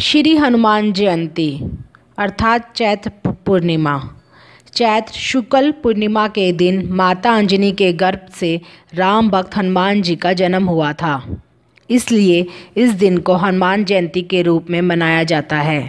श्री हनुमान जयंती अर्थात चैत्र पूर्णिमा। चैत्र शुक्ल पूर्णिमा के दिन माता अंजनी के गर्भ से राम भक्त हनुमान जी का जन्म हुआ था। इसलिए इस दिन को हनुमान जयंती के रूप में मनाया जाता है।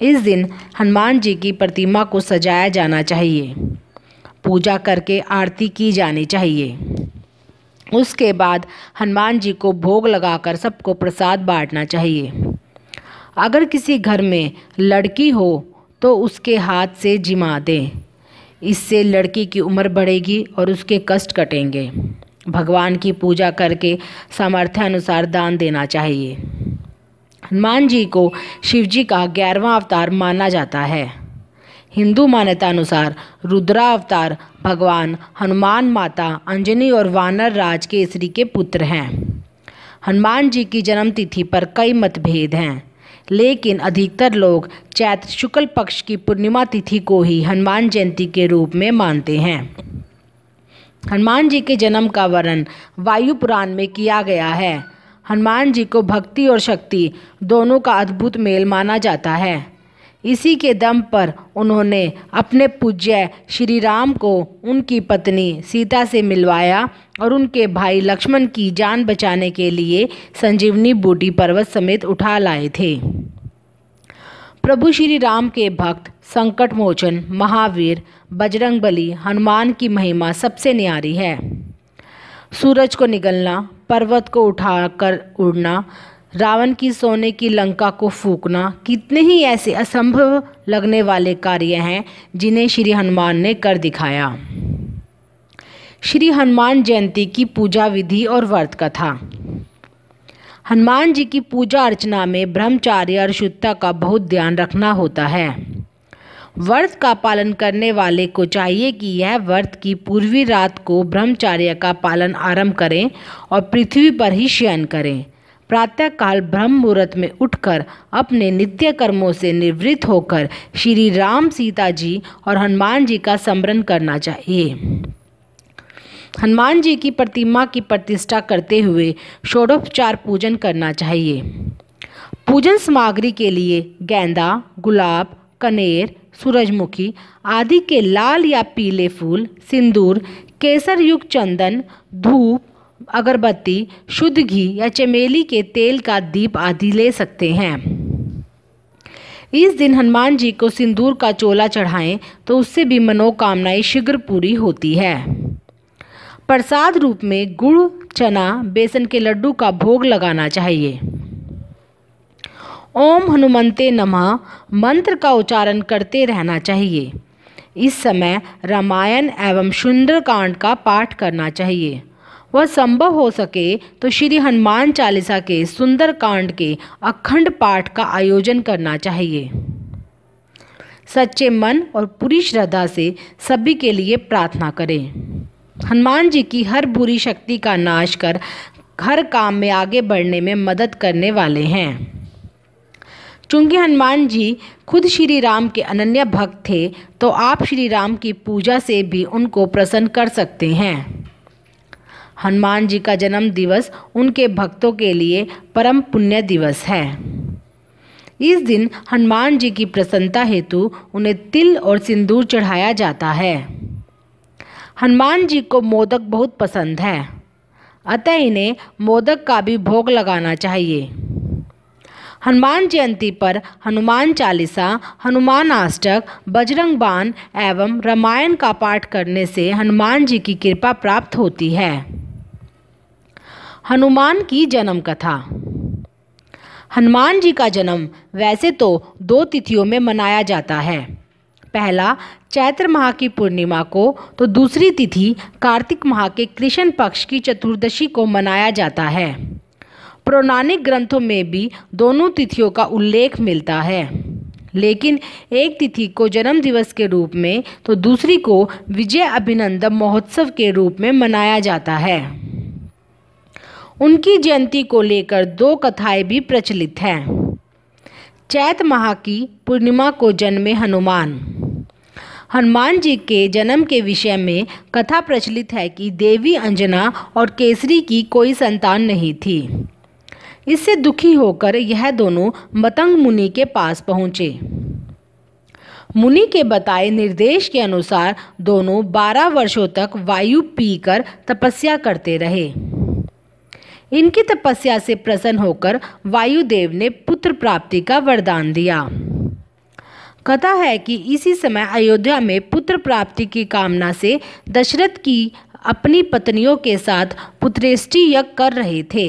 इस दिन हनुमान जी की प्रतिमा को सजाया जाना चाहिए, पूजा करके आरती की जानी चाहिए। उसके बाद हनुमान जी को भोग लगाकर सबको प्रसाद बांटना चाहिए। अगर किसी घर में लड़की हो तो उसके हाथ से जिमा दें। इससे लड़की की उम्र बढ़ेगी और उसके कष्ट कटेंगे। भगवान की पूजा करके सामर्थ्य अनुसार दान देना चाहिए। हनुमान जी को शिव जी का 11वां अवतार माना जाता है। हिंदू मान्यता अनुसार रुद्रावतार भगवान हनुमान माता अंजनी और वानर राज केसरी के पुत्र हैं। हनुमान जी की जन्म तिथि पर कई मतभेद हैं, लेकिन अधिकतर लोग चैत्र शुक्ल पक्ष की पूर्णिमा तिथि को ही हनुमान जयंती के रूप में मानते हैं। हनुमान जी के जन्म का वर्णन वायु पुराण में किया गया है। हनुमान जी को भक्ति और शक्ति दोनों का अद्भुत मेल माना जाता है। इसी के दम पर उन्होंने अपने पूज्य श्री राम को उनकी पत्नी सीता से मिलवाया और उनके भाई लक्ष्मण की जान बचाने के लिए संजीवनी बूटी पर्वत समेत उठा लाए थे। प्रभु श्री राम के भक्त संकट मोचन महावीर बजरंगबली हनुमान की महिमा सबसे न्यारी है। सूरज को निगलना, पर्वत को उठाकर उड़ना, रावण की सोने की लंका को फूंकना, कितने ही ऐसे असंभव लगने वाले कार्य हैं जिन्हें श्री हनुमान ने कर दिखाया। श्री हनुमान जयंती की पूजा विधि और व्रत कथा। हनुमान जी की पूजा अर्चना में ब्रह्मचार्य और शुद्धता का बहुत ध्यान रखना होता है। व्रत का पालन करने वाले को चाहिए कि यह व्रत की पूर्वी रात को ब्रह्मचार्य का पालन आरंभ करें और पृथ्वी पर ही शयन करें। प्रातःकाल ब्रह्म मुहूर्त में उठकर अपने नित्य कर्मों से निवृत्त होकर श्री राम, सीता जी और हनुमान जी का स्मरण करना चाहिए। हनुमान जी की प्रतिमा की प्रतिष्ठा करते हुए षोडोपचार पूजन करना चाहिए। पूजन सामग्री के लिए गेंदा, गुलाब, कनेर, सूरजमुखी आदि के लाल या पीले फूल, सिंदूर, केसर युक्त चंदन, धूप, अगरबत्ती, शुद्ध घी या चमेली के तेल का दीप आदि ले सकते हैं। इस दिन हनुमान जी को सिंदूर का चोला चढ़ाएं तो उससे भी मनोकामनाएं शीघ्र पूरी होती है। प्रसाद रूप में गुड़, चना, बेसन के लड्डू का भोग लगाना चाहिए। ओम हनुमते नमः मंत्र का उच्चारण करते रहना चाहिए। इस समय रामायण एवं सुंदरकांड का पाठ करना चाहिए। वह संभव हो सके तो श्री हनुमान चालीसा के सुंदरकांड के अखंड पाठ का आयोजन करना चाहिए। सच्चे मन और पूरी श्रद्धा से सभी के लिए प्रार्थना करें। हनुमान जी की हर बुरी शक्ति का नाश कर हर काम में आगे बढ़ने में मदद करने वाले हैं। चूंकि हनुमान जी खुद श्री राम के अनन्य भक्त थे, तो आप श्री राम की पूजा से भी उनको प्रसन्न कर सकते हैं। हनुमान जी का जन्म दिवस उनके भक्तों के लिए परम पुण्य दिवस है। इस दिन हनुमान जी की प्रसन्नता हेतु उन्हें तिल और सिंदूर चढ़ाया जाता है। हनुमान जी को मोदक बहुत पसंद है, अतः इन्हें मोदक का भी भोग लगाना चाहिए। हनुमान जयंती पर हनुमान चालीसा, हनुमान अष्टक, बजरंग बाण एवं रामायण का पाठ करने से हनुमान जी की कृपा प्राप्त होती है। हनुमान की जन्म कथा। हनुमान जी का जन्म वैसे तो 2 तिथियों में मनाया जाता है। पहला चैत्र माह की पूर्णिमा को, तो दूसरी तिथि कार्तिक माह के कृष्ण पक्ष की चतुर्दशी को मनाया जाता है। पौराणिक ग्रंथों में भी दोनों तिथियों का उल्लेख मिलता है, लेकिन एक तिथि को जन्म दिवस के रूप में तो दूसरी को विजय अभिनंदन महोत्सव के रूप में मनाया जाता है। उनकी जयंती को लेकर 2 कथाएं भी प्रचलित हैं। चैत्र माह की पूर्णिमा को जन्मे हनुमान। हनुमान जी के जन्म के विषय में कथा प्रचलित है कि देवी अंजना और केसरी की कोई संतान नहीं थी। इससे दुखी होकर यह दोनों मतंग मुनि के पास पहुँचे। मुनि के बताए निर्देश के अनुसार दोनों 12 वर्षों तक वायु पीकर तपस्या करते रहे। इनकी तपस्या से प्रसन्न होकर वायुदेव ने पुत्र प्राप्ति का वरदान दिया। कथा है कि इसी समय अयोध्या में पुत्र प्राप्ति की कामना से दशरथ की अपनी पत्नियों के साथ पुत्रेष्टि यज्ञ कर रहे थे।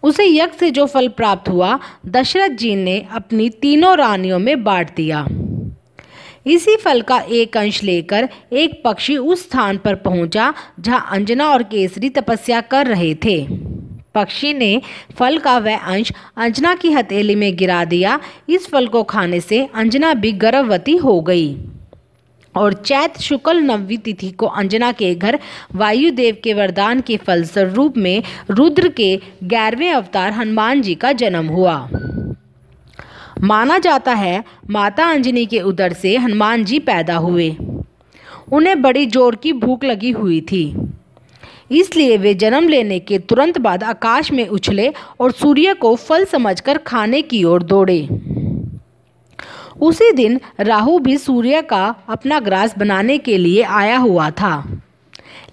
उसे यज्ञ से जो फल प्राप्त हुआ दशरथ जी ने अपनी तीनों रानियों में बांट दिया। इसी फल का एक अंश लेकर एक पक्षी उस स्थान पर पहुंचा जहां अंजना और केसरी तपस्या कर रहे थे। पक्षी ने फल का वह अंश अंजना की हथेली में गिरा दिया। इस फल को खाने से अंजना भी गर्भवती हो गई और चैत्र शुक्ल नवमी तिथि को अंजना के घर वायुदेव के वरदान के फल स्वरूप में रुद्र के 11वें अवतार हनुमान जी का जन्म हुआ। माना जाता है माता अंजनी के उदर से हनुमान जी पैदा हुए। उन्हें बड़ी जोर की भूख लगी हुई थी, इसलिए वे जन्म लेने के तुरंत बाद आकाश में उछले और सूर्य को फल समझकर खाने की ओर दौड़े। उसी दिन राहु भी सूर्य का अपना ग्रास बनाने के लिए आया हुआ था,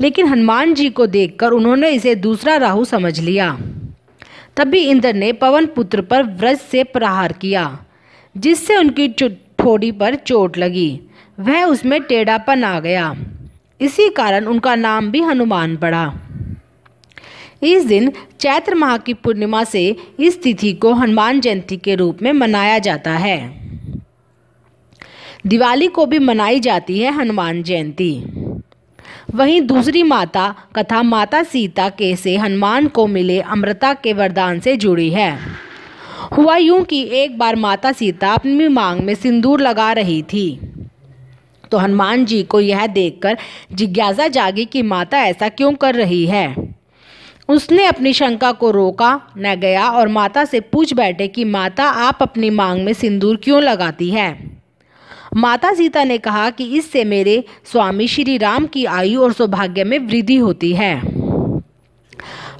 लेकिन हनुमान जी को देखकर उन्होंने इसे दूसरा राहु समझ लिया। तभी इंद्र ने पवन पुत्र पर वज्र से प्रहार किया, जिससे उनकी ठोड़ी पर चोट लगी। वह उसमें टेढ़ापन आ गया। इसी कारण उनका नाम भी हनुमान पड़ा। इस दिन चैत्र माह की पूर्णिमा से इस तिथि को हनुमान जयंती के रूप में मनाया जाता है। दिवाली को भी मनाई जाती है हनुमान जयंती। वहीं दूसरी माता कथा माता सीता के से हनुमान को मिले अमृता के वरदान से जुड़ी है। हुआ यूं कि एक बार माता सीता अपनी मांग में सिंदूर लगा रही थी, तो हनुमान जी को यह देखकर जिज्ञासा जागी कि माता ऐसा क्यों कर रही है। उसने अपनी शंका को रोका न गया और माता से पूछ बैठे कि माता आप अपनी मांग में सिंदूर क्यों लगाती है। माता सीता ने कहा कि इससे मेरे स्वामी श्री राम की आयु और सौभाग्य में वृद्धि होती है।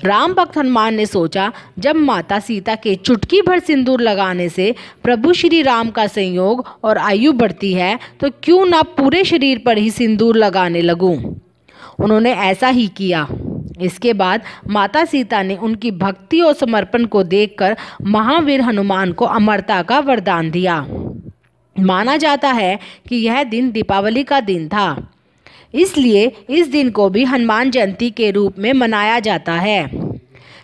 राम भक्त हनुमान ने सोचा, जब माता सीता के चुटकी भर सिंदूर लगाने से प्रभु श्री राम का संयोग और आयु बढ़ती है, तो क्यों ना पूरे शरीर पर ही सिंदूर लगाने लगूं। उन्होंने ऐसा ही किया। इसके बाद माता सीता ने उनकी भक्ति और समर्पण को देखकर महावीर हनुमान को अमरता का वरदान दिया। माना जाता है कि यह दिन दीपावली का दिन था, इसलिए इस दिन को भी हनुमान जयंती के रूप में मनाया जाता है।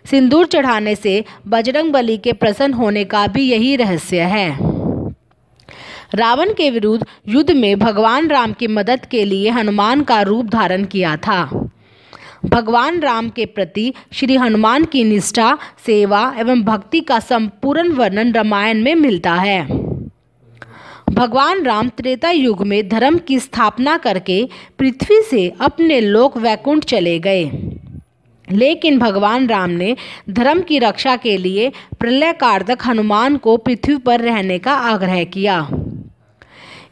सिंदूर चढ़ाने से बजरंगबली के प्रसन्न होने का भी यही रहस्य है। रावण के विरुद्ध युद्ध में भगवान राम की मदद के लिए हनुमान का रूप धारण किया था। भगवान राम के प्रति श्री हनुमान की निष्ठा, सेवा एवं भक्ति का संपूर्ण वर्णन रामायण में मिलता है। भगवान राम त्रेता युग में धर्म की स्थापना करके पृथ्वी से अपने लोक वैकुंठ चले गए, लेकिन भगवान राम ने धर्म की रक्षा के लिए प्रलय काल तक हनुमान को पृथ्वी पर रहने का आग्रह किया।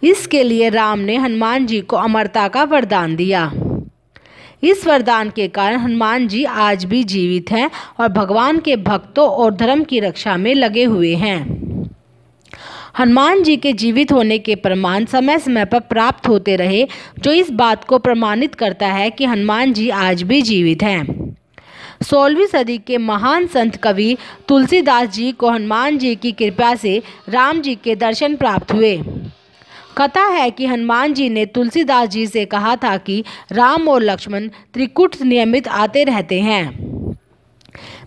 इसके लिए राम ने हनुमान जी को अमरता का वरदान दिया। इस वरदान के कारण हनुमान जी आज भी जीवित हैं और भगवान के भक्तों और धर्म की रक्षा में लगे हुए हैं। हनुमान जी के जीवित होने के प्रमाण समय समय पर प्राप्त होते रहे, जो इस बात को प्रमाणित करता है कि हनुमान जी आज भी जीवित हैं। 16वीं सदी के महान संत कवि तुलसीदास जी को हनुमान जी की कृपा से राम जी के दर्शन प्राप्त हुए। कथा है कि हनुमान जी ने तुलसीदास जी से कहा था कि राम और लक्ष्मण त्रिकुट नियमित आते रहते हैं।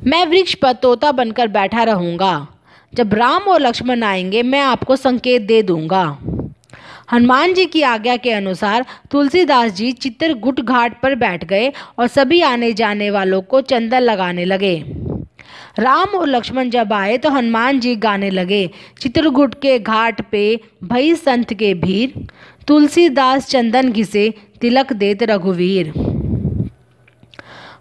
मैं वृक्ष पर तोता बनकर बैठा रहूँगा। जब राम और लक्ष्मण आएंगे मैं आपको संकेत दे दूंगा। हनुमान जी की आज्ञा के अनुसार तुलसीदास जी चित्रकूट घाट पर बैठ गए और सभी आने जाने वालों को चंदन लगाने लगे। राम और लक्ष्मण जब आए तो हनुमान जी गाने लगे, चित्रकूट के घाट पे भई संत के भीर, तुलसीदास चंदन घिसे तिलक देत रघुवीर।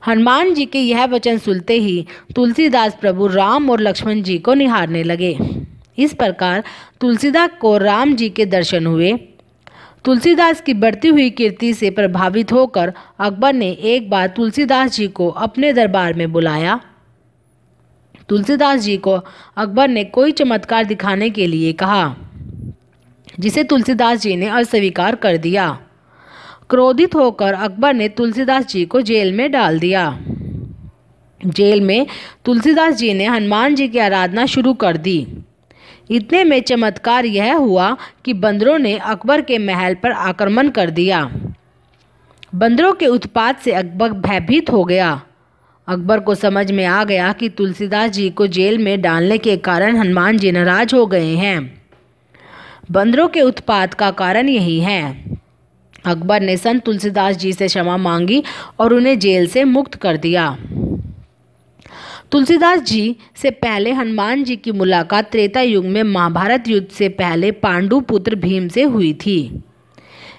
हनुमान जी के यह वचन सुनते ही तुलसीदास प्रभु राम और लक्ष्मण जी को निहारने लगे। इस प्रकार तुलसीदास को राम जी के दर्शन हुए। तुलसीदास की बढ़ती हुई कीर्ति से प्रभावित होकर अकबर ने एक बार तुलसीदास जी को अपने दरबार में बुलाया। तुलसीदास जी को अकबर ने कोई चमत्कार दिखाने के लिए कहा, जिसे तुलसीदास जी ने अस्वीकार कर दिया। क्रोधित होकर अकबर ने तुलसीदास जी को जेल में डाल दिया। जेल में तुलसीदास जी ने हनुमान जी की आराधना शुरू कर दी। इतने में चमत्कार यह हुआ कि बंदरों ने अकबर के महल पर आक्रमण कर दिया। बंदरों के उत्पात से अकबर भयभीत हो गया। अकबर को समझ में आ गया कि तुलसीदास जी को जेल में डालने के कारण हनुमान जी नाराज हो गए हैं। बंदरों के उत्पात का कारण यही है। अकबर ने संत तुलसीदास जी से क्षमा मांगी और उन्हें जेल से मुक्त कर दिया। तुलसीदास जी से पहले हनुमान जी की मुलाकात त्रेता युग में महाभारत युद्ध से पहले पांडु पुत्र भीम से हुई थी।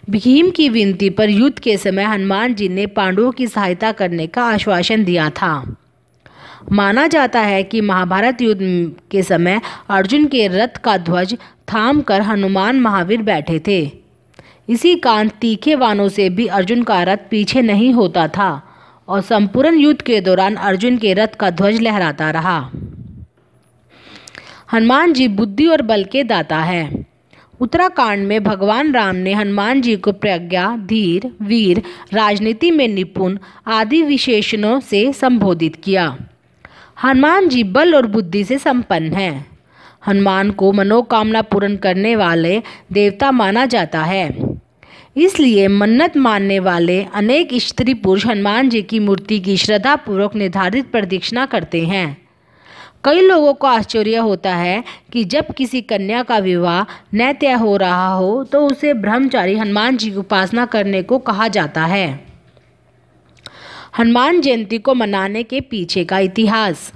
भीम की विनती पर युद्ध के समय हनुमान जी ने पांडवों की सहायता करने का आश्वासन दिया था। माना जाता है कि महाभारत युद्ध के समय अर्जुन के रथ का ध्वज थामकर हनुमान महावीर बैठे थे। इसी कारण तीखे बाणों से भी अर्जुन का रथ पीछे नहीं होता था और संपूर्ण युद्ध के दौरान अर्जुन के रथ का ध्वज लहराता रहा। हनुमान जी बुद्धि और बल के दाता है। उत्तराखंड में भगवान राम ने हनुमान जी को प्रज्ञा, धीर, वीर, राजनीति में निपुण आदि विशेषणों से संबोधित किया। हनुमान जी बल और बुद्धि से संपन्न हैं। हनुमान को मनोकामना पूर्ण करने वाले देवता माना जाता है। इसलिए मन्नत मानने वाले अनेक स्त्री पुरुष हनुमान जी की मूर्ति की श्रद्धापूर्वक निर्धारित प्रदक्षिणा करते हैं। कई लोगों को आश्चर्य होता है कि जब किसी कन्या का विवाह न तय हो रहा हो तो उसे ब्रह्मचारी हनुमान जी की उपासना करने को कहा जाता है। हनुमान जयंती को मनाने के पीछे का इतिहास।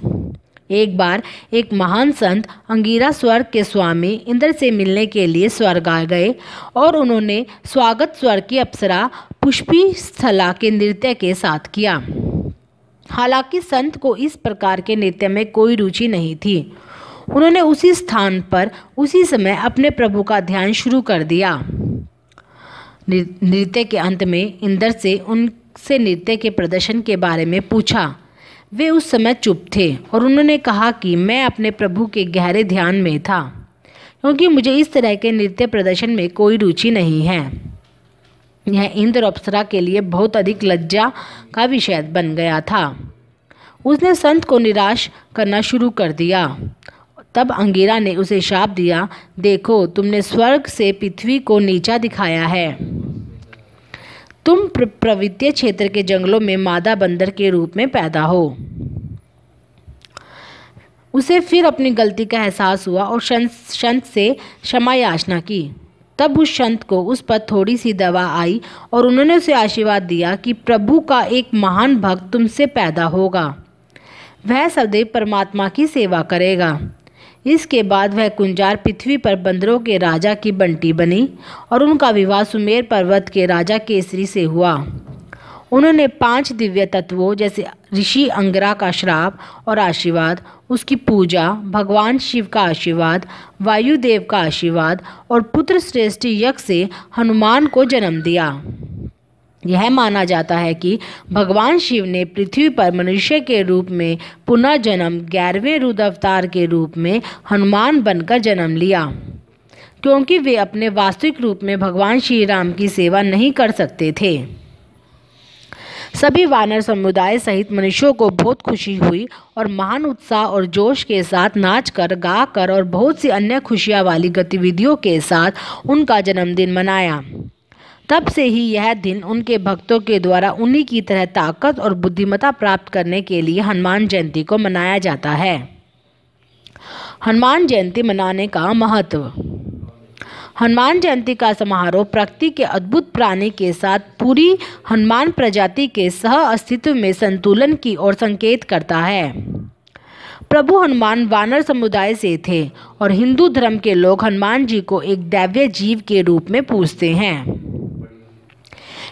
एक बार एक महान संत अंगिरा स्वर्ग के स्वामी इंद्र से मिलने के लिए स्वर्ग आ गए और उन्होंने स्वागत स्वर्ग की अप्सरा पुष्पी स्थला के नृत्य के साथ किया। हालांकि संत को इस प्रकार के नृत्य में कोई रुचि नहीं थी। उन्होंने उसी स्थान पर उसी समय अपने प्रभु का ध्यान शुरू कर दिया। नृत्य के अंत में इंद्र से उनसे नृत्य के प्रदर्शन के बारे में पूछा। वे उस समय चुप थे और उन्होंने कहा कि मैं अपने प्रभु के गहरे ध्यान में था, क्योंकि मुझे इस तरह के नृत्य प्रदर्शन में कोई रुचि नहीं है। यह इंद्र अप्सरा के लिए बहुत अधिक लज्जा का विषय बन गया था। उसने संत को निराश करना शुरू कर दिया। तब अंगिरा ने उसे शाप दिया, देखो तुमने स्वर्ग से पृथ्वी को नीचा दिखाया है। तुम पर्वतीय क्षेत्र के जंगलों में मादा बंदर के रूप में पैदा हो। उसे फिर अपनी गलती का एहसास हुआ और संत से क्षमा याचना की। तब उस संत को उस पर थोड़ी सी दवा आई और उन्होंने उसे आशीर्वाद दिया कि प्रभु का एक महान भक्त तुमसे पैदा होगा। वह सदैव परमात्मा की सेवा करेगा। इसके बाद वह कुंजार पृथ्वी पर बंदरों के राजा की बंटी बनी और उनका विवाह सुमेर पर्वत के राजा केसरी से हुआ। उन्होंने 5 दिव्य तत्वों जैसे ऋषि अंगिरा का श्राप और आशीर्वाद, उसकी पूजा, भगवान शिव का आशीर्वाद, वायुदेव का आशीर्वाद और पुत्र श्रेष्ठ यज्ञ से हनुमान को जन्म दिया। यह माना जाता है कि भगवान शिव ने पृथ्वी पर मनुष्य के रूप में पुनः जन्म 11वें रुद्र अवतार के रूप में हनुमान बनकर जन्म लिया, क्योंकि वे अपने वास्तविक रूप में भगवान श्री राम की सेवा नहीं कर सकते थे। सभी वानर समुदाय सहित मनुष्यों को बहुत खुशी हुई और महान उत्साह और जोश के साथ नाचकर, गाकर और बहुत सी अन्य खुशियाँ वाली गतिविधियों के साथ उनका जन्मदिन मनाया। तब से ही यह दिन उनके भक्तों के द्वारा उन्हीं की तरह ताकत और बुद्धिमत्ता प्राप्त करने के लिए हनुमान जयंती को मनाया जाता है। हनुमान जयंती मनाने का महत्व। हनुमान जयंती का समारोह प्रकृति के अद्भुत प्राणी के साथ पूरी हनुमान प्रजाति के सह अस्तित्व में संतुलन की ओर संकेत करता है। प्रभु हनुमान वानर समुदाय से थे और हिंदू धर्म के लोग हनुमान जी को एक दैवीय जीव के रूप में पूजते हैं।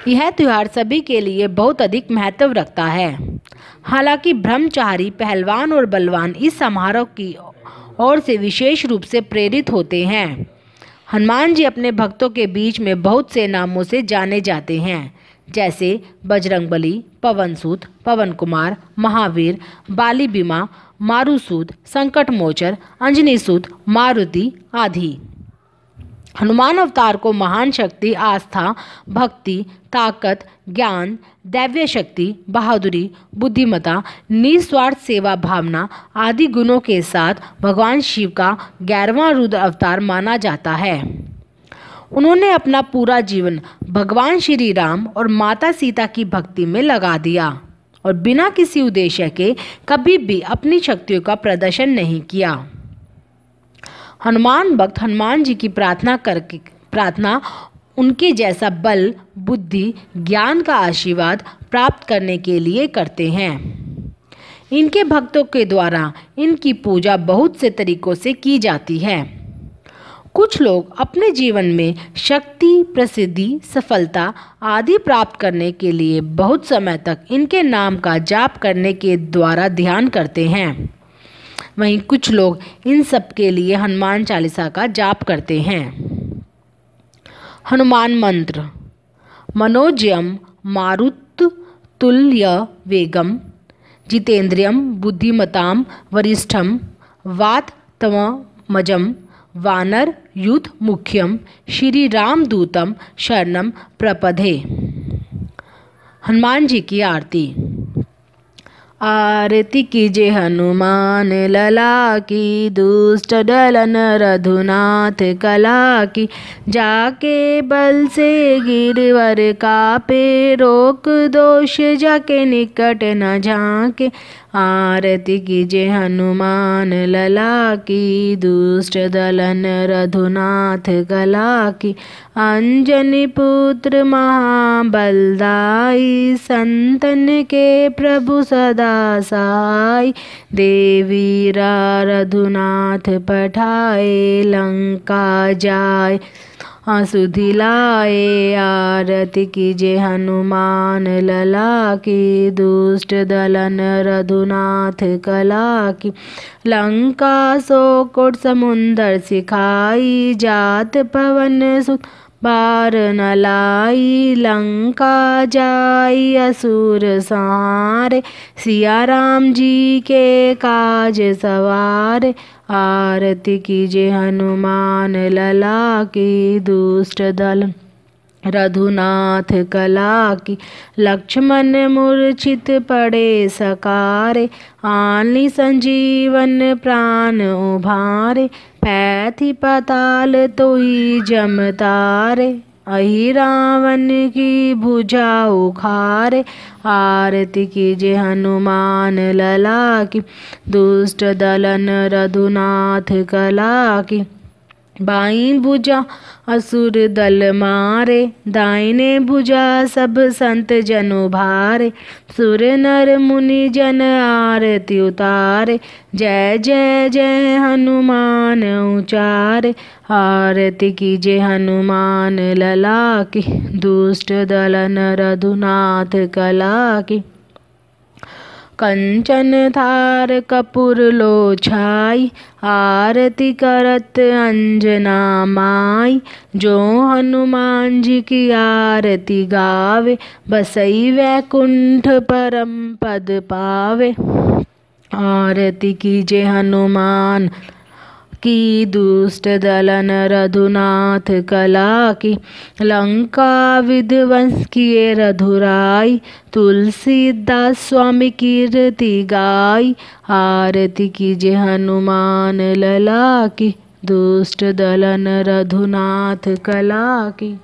यह त्यौहार सभी के लिए बहुत अधिक महत्व रखता है। हालांकि ब्रह्मचारी, पहलवान और बलवान इस समारोह की ओर से विशेष रूप से प्रेरित होते हैं। हनुमान जी अपने भक्तों के बीच में बहुत से नामों से जाने जाते हैं, जैसे बजरंगबली, पवनसूत, पवन कुमार, महावीर, बाली बीमा, मारुसूद, संकट मोचन, अंजनी सूत, मारुति आदि। हनुमान अवतार को महान शक्ति, आस्था, भक्ति, ताकत, ज्ञान, दैवीय शक्ति, बहादुरी, बुद्धिमत्ता, निस्वार्थ सेवा भावना आदि गुणों के साथ भगवान शिव का 11वां रुद्र अवतार माना जाता है। उन्होंने अपना पूरा जीवन भगवान श्री राम और माता सीता की भक्ति में लगा दिया और बिना किसी उद्देश्य के कभी भी अपनी शक्तियों का प्रदर्शन नहीं किया। हनुमान भक्त हनुमान जी की प्रार्थना उनके जैसा बल, बुद्धि, ज्ञान का आशीर्वाद प्राप्त करने के लिए करते हैं। इनके भक्तों के द्वारा इनकी पूजा बहुत से तरीकों से की जाती है। कुछ लोग अपने जीवन में शक्ति, प्रसिद्धि, सफलता आदि प्राप्त करने के लिए बहुत समय तक इनके नाम का जाप करने के द्वारा ध्यान करते हैं। वहीं कुछ लोग इन सब के लिए हनुमान चालीसा का जाप करते हैं। हनुमान मंत्र: मनोजयम मारुततुल्य वेगम जितेंद्रियम बुद्धिमताम वरिष्ठम वातत्वमजं वानर युध मुख्यम श्री रामदूतम शरणम प्रपदे। हनुमान जी की आरती। आरती कीजे हनुमान लला की, दुष्ट दलन रघुनाथ कला की। जाके बल से गिरवर कापे, रोक दोष जाके निकट न झाके। आरती कीजे हनुमान लला की, दुष्ट दलन रघुनाथ कला की। अंजनी पुत्र महाबलदाई, संतन के प्रभु सदा सहाय। देवीरा रघुनाथ पठाए, लंका जाय सुधि लाए। आरती कीजे हनुमान लला की, दुष्ट दलन रघुनाथ कला की। लंका सोकोट समुंदर सिखाई, जात पवन सुत बार न लाई। लंका जाई असुर संहारे, सिया राम जी के काज सवारे। आरती कीजे हनुमान लला की, दुष्ट दल रघुनाथ कला की। लक्ष्मण मूर्छित पड़े सकारे, आनी संजीवन प्राण उभारे। पैथी पाताल तोहि जम तारे, अहि रावण की भुजा उखारे। आरती कीजे हनुमान लला की, दुष्ट दलन रघुनाथ कला की। बाई भुजा असुर दल मारे, दाहिने भुजा सब संत जन उभारे। सुर नर मुनि जन आरती उतारे, जय जय जय हनुमान उचारे। आरती कीजे हनुमान लला की, दुष्ट दलन रघुनाथ कला की। कंचन थार कपूर लो छाई, आरती करत अंजना माई। जो हनुमान जी की आरती गावे, बसई वैकुंठ परम पद पावे। आरती कीजे हनुमान की, दुष्ट दलन रघुनाथ कला की। लंका विध्वंस किए रघुराई, तुलसीदास स्वामी कीर्ति गाई। आरती कीजे हनुमान लला की, दुष्ट दलन रघुनाथ कला की।